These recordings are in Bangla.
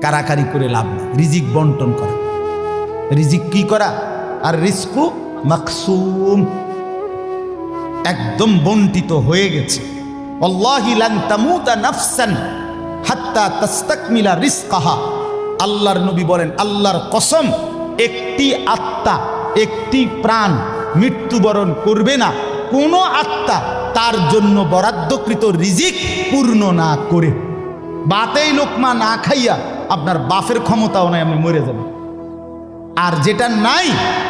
কারাকারি করে লাভ না, রিজিক বন্টন করা। রিজিক কি করা? আর রিজকু মাকসুম, একদম বন্টিত হয়ে গেছে। আল্লাহি লান তামুতা নাফসান হাত্তা তাস্তাকমিলা রিজকাহা। আল্লাহর নবী বলেন, আল্লাহর কসম, একটি আত্মা, একটি প্রাণ মৃত্যুবরণ করবে না কোনো আত্মা তার জন্য বরাদ্দকৃত রিজিক পূর্ণ না করে। বাতেই লোকমা না খাইয়া আপনার বাপের ক্ষমতাও নাই, আপনি মরে যাবেন। আর যেটা নাই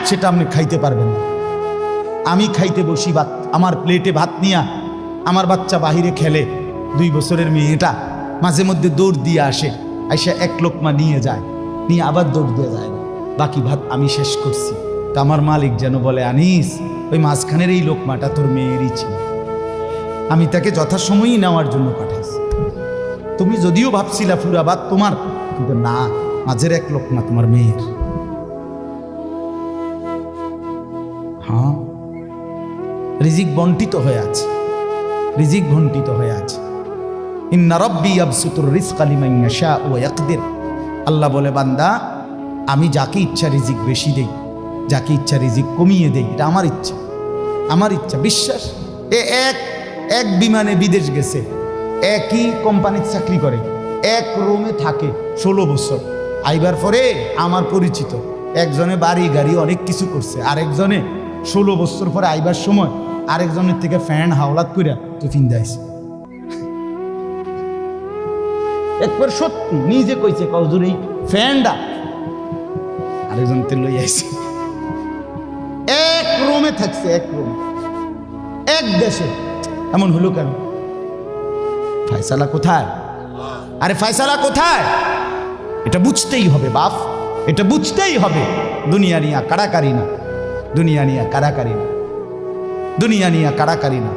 সেটা আপনি খাইতে পারবেন না। আমি খাইতে বসি ভাত, আমার প্লেটে ভাত নিয়া আমার বাচ্চা বাহিরে খেলে, 2 বছরের মেয়েটা মাঝে মধ্যে দৌড় দিয়ে আসে, আইসা এক লোকমা নিয়ে যায়, নিয়ে আবার দৌড় দিয়ে যায়, বাকি ভাত আমি শেষ করছি। তা আমার মালিক যেন বলে, আনিস, ওই মাঝখানের এই লোকমাটা তোর মেয়েরই ছিল, আমি তাকে যথাসময়ই নেওয়ার জন্য পাঠাইছি। তুমি যদিও ভাবছিলা পুরা ভাত তোমার, কিন্তু না, মাঝের এক লোকমা তোমার মেয়ের। হ্যাঁ, রিজিক বন্টিত হয়ে আছে, রিজিক বন্টিত হয়ে আছে। ইন্না রাব্বি ইয়াবসুতুর রিজকা লিমান ইয়াশা ওয়া ইয়াকদির। আল্লাহ বলে, বান্দা, আমি যাকে ইচ্ছা রিজিক বেশি দেই, যাকে ইচ্ছা রিজিক কমিয়ে দেই, এটা আমার ইচ্ছা, আমার ইচ্ছা। বিশ্বাস? এক বিমানে বিদেশ গেছে, একই কোম্পানির চাকরি করে, এক রুমে থাকে 16 বছর। আইবার পরে আমার পরিচিত একজনে বাড়ি গাড়ি অনেক কিছু করছে, আরেকজনে 16 বছর পরে আইবার সময় আরেকজনের থেকে ফ্যান হাওলাত কইরা টিফিন দেয়ছে। একবার সত্যি নিজে কইছে, কজুর এই ফ্যানটা আরেকজন তে লই আইছে। এক রুমে থাকছে, এক রুম, এক দেশে। এমন হলো কেন? ফায়সালা কোথায়? আরে ফায়সালা কোথায়? এটা বুঝতেই হবে বাপ, এটা বুঝতেই হবে। দুনিয়া নিয়া কারাকারি না, দুনিয়া নিয়া কারাকারি না, দুনিয়া নিয়া কারাকারি না।